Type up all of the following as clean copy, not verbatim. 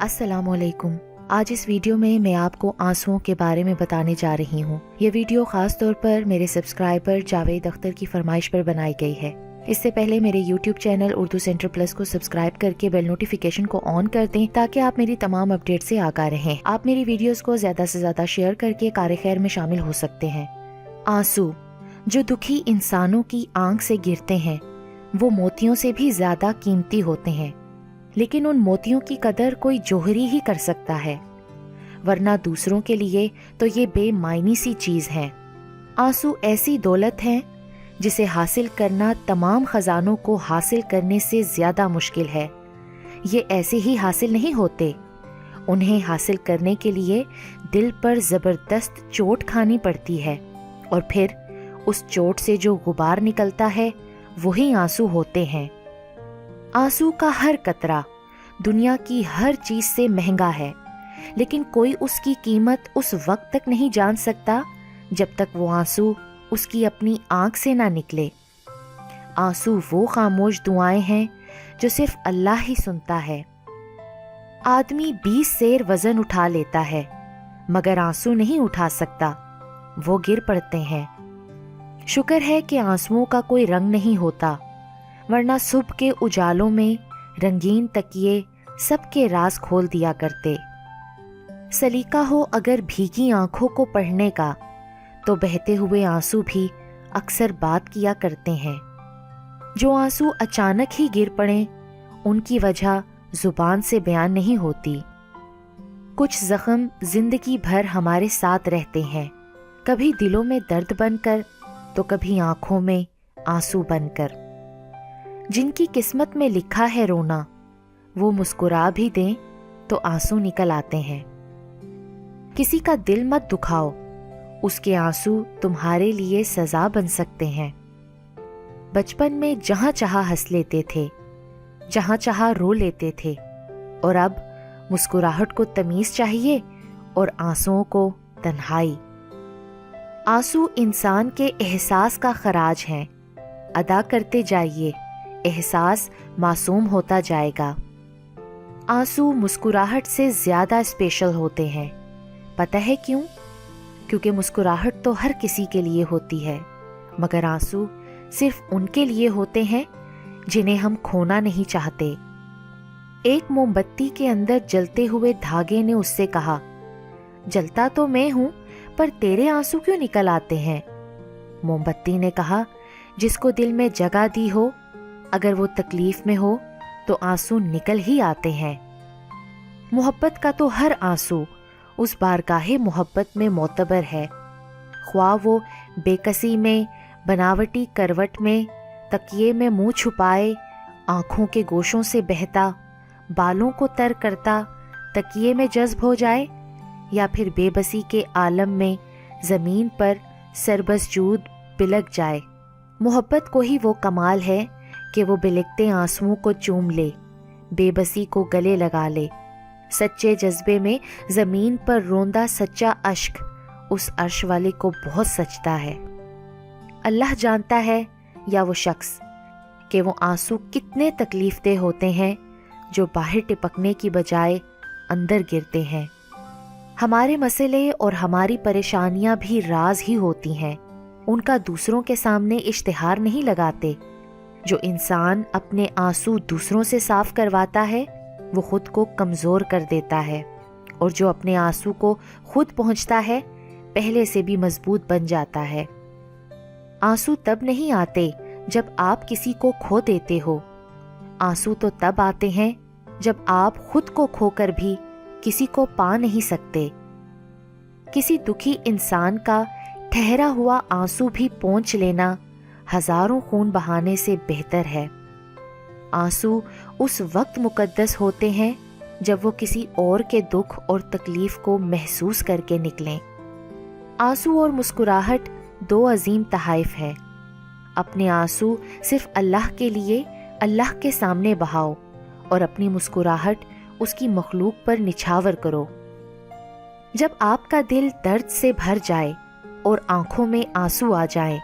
السلام علیکم۔ آج اس ویڈیو میں آپ کو آنسوؤں کے بارے میں بتانے جا رہی ہوں۔ یہ ویڈیو خاص طور پر میرے سبسکرائبر جاوید اختر کی فرمائش پر بنائی گئی ہے۔ اس سے پہلے میرے YouTube channel Urdu centre plus کو سبسکرائب کر کے بیل نوٹیفیکیشن کو آن کر دیں تاکہ آپ میری تمام اپڈیٹ سے آگاہ رہیں۔ آپ میری ویڈیوز کو زیادہ سے زیادہ شیئر کر کے کار خیر میں شامل ہو سکتے ہیں۔ آنسو جو دکھی انسانوں کی آنکھ سے گرتے ہیں وہ موتیوں سے بھی زیادہ قیمتی ہوتے ہیں، لیکن ان موتیوں کی قدر کوئی جوہری ہی کر سکتا ہے، ورنہ دوسروں کے لیے تو یہ بے معنی سی چیز ہے۔ آنسو ایسی دولت ہیں جسے حاصل کرنا تمام خزانوں کو حاصل کرنے سے زیادہ مشکل ہے۔ یہ ایسے ہی حاصل نہیں ہوتے، انہیں حاصل کرنے کے لیے دل پر زبردست چوٹ کھانی پڑتی ہے، اور پھر اس چوٹ سے جو غبار نکلتا ہے وہی آنسو ہوتے ہیں۔ آنسو کا ہر قطرہ دنیا کی ہر چیز سے مہنگا ہے، لیکن کوئی اس کی قیمت اس وقت تک نہیں جان سکتا جب تک وہ آنسو اس کی اپنی آنکھ سے نہ نکلے۔ آنسو وہ خاموش دعائیں ہیں جو صرف اللہ ہی سنتا ہے۔ آدمی 20 سیر وزن اٹھا لیتا ہے مگر آنسو نہیں اٹھا سکتا، وہ گر پڑتے ہیں۔ شکر ہے کہ آنسوؤں کا کوئی رنگ نہیں ہوتا، ورنہ صبح کے اجالوں میں رنگین تکیے سب کے راز کھول دیا کرتے۔ سلیقہ ہو اگر بھیگی آنکھوں کو پڑھنے کا تو بہتے ہوئے آنسو بھی اکثر بات کیا کرتے ہیں۔ جو آنسو اچانک ہی گر پڑیں ان کی وجہ زبان سے بیان نہیں ہوتی۔ کچھ زخم زندگی بھر ہمارے ساتھ رہتے ہیں، کبھی دلوں میں درد بن کر تو کبھی آنکھوں میں آنسو بن کر۔ جن کی قسمت میں لکھا ہے رونا وہ مسکرا بھی دیں تو آنسو نکل آتے ہیں۔ کسی کا دل مت دکھاؤ، اس کے آنسو تمہارے لیے سزا بن سکتے ہیں۔ بچپن میں جہاں چاہا ہنس لیتے تھے، جہاں چاہا رو لیتے تھے، اور اب مسکراہٹ کو تمیز چاہیے اور آنسوؤں کو تنہائی۔ آنسو انسان کے احساس کا خراج ہیں، ادا کرتے جائیے، احساس معصوم ہوتا جائے گا۔ آنسو مسکراہٹ سے زیادہ اسپیشل ہوتے ہیں، پتہ ہے کیوں؟ کیونکہ مسکراہٹ تو ہر کسی کے لیے ہوتی ہے، مگر آنسو صرف ان کے لیے ہوتے ہیں جنہیں ہم کھونا نہیں چاہتے۔ ایک موم بتی کے اندر جلتے ہوئے دھاگے نے اس سے کہا، جلتا تو میں ہوں پر تیرے آنسو کیوں نکل آتے ہیں؟ موم بتی نے کہا، جس کو دل میں جگہ دی ہو اگر وہ تکلیف میں ہو تو آنسو نکل ہی آتے ہیں۔ محبت کا تو ہر آنسو اس بارگاہ محبت میں معتبر ہے، خواہ وہ بے کسی میں، بناوٹی کروٹ میں، تکیے میں منہ چھپائے، آنکھوں کے گوشوں سے بہتا، بالوں کو تر کرتا تکیے میں جذب ہو جائے، یا پھر بے بسی کے عالم میں زمین پر سربسجود بلک جائے۔ محبت کو ہی وہ کمال ہے کہ وہ بلکتے آنسوؤں کو چوم لے، بے بسی کو گلے لگا لے۔ سچے جذبے میں زمین پر روندا سچا اشک اس عرش والے کو بہت سچتا ہے۔ اللہ جانتا ہے یا وہ شخص کہ وہ آنسو کتنے تکلیف دہ ہوتے ہیں جو باہر ٹپکنے کی بجائے اندر گرتے ہیں۔ ہمارے مسئلے اور ہماری پریشانیاں بھی راز ہی ہوتی ہیں، ان کا دوسروں کے سامنے اشتہار نہیں لگاتے۔ جو انسان اپنے آنسو دوسروں سے صاف کرواتا ہے وہ خود کو کمزور کر دیتا ہے، اور جو اپنے آنسو کو خود پہنچتا ہے پہلے سے بھی مضبوط بن جاتا ہے۔ آنسو تب نہیں آتے جب آپ کسی کو کھو دیتے ہو، آنسو تو تب آتے ہیں جب آپ خود کو کھو کر بھی کسی کو پا نہیں سکتے۔ کسی دکھی انسان کا ٹھہرا ہوا آنسو بھی پونچھ لینا ہزاروں خون بہانے سے بہتر ہے۔ آنسو اس وقت مقدس ہوتے ہیں جب وہ کسی اور کے دکھ اور تکلیف کو محسوس کر کے نکلیں۔ آنسو اور مسکراہٹ دو عظیم تحائف ہیں۔ اپنے آنسو صرف اللہ کے لیے اللہ کے سامنے بہاؤ، اور اپنی مسکراہٹ اس کی مخلوق پر نچھاور کرو۔ جب آپ کا دل درد سے بھر جائے اور آنکھوں میں آنسو آ جائیں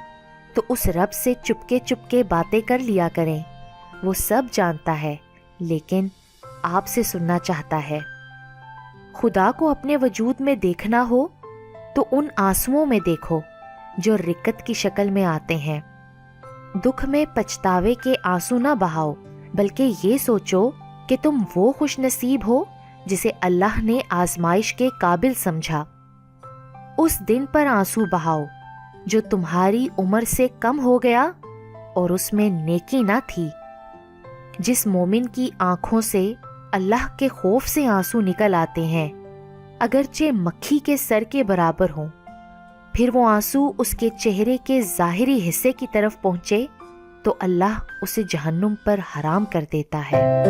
تو اس رب سے چپکے چپکے باتیں کر لیا کریں، وہ سب جانتا ہے لیکن آپ سے سننا چاہتا ہے۔ خدا کو اپنے وجود میں دیکھنا ہو تو ان آنسوؤں میں دیکھو جو رکت کی شکل میں آتے ہیں۔ دکھ میں پچھتاوے کے آنسو نہ بہاؤ، بلکہ یہ سوچو کہ تم وہ خوش نصیب ہو جسے اللہ نے آزمائش کے قابل سمجھا۔ اس دن پر آنسو بہاؤ جو تمہاری عمر سے کم ہو گیا اور اس میں نیکی نہ تھی۔ جس مومن کی آنکھوں سے اللہ کے خوف سے آنسو نکل آتے ہیں، اگرچہ مکھی کے سر کے برابر ہوں، پھر وہ آنسو اس کے چہرے کے ظاہری حصے کی طرف پہنچے تو اللہ اسے جہنم پر حرام کر دیتا ہے۔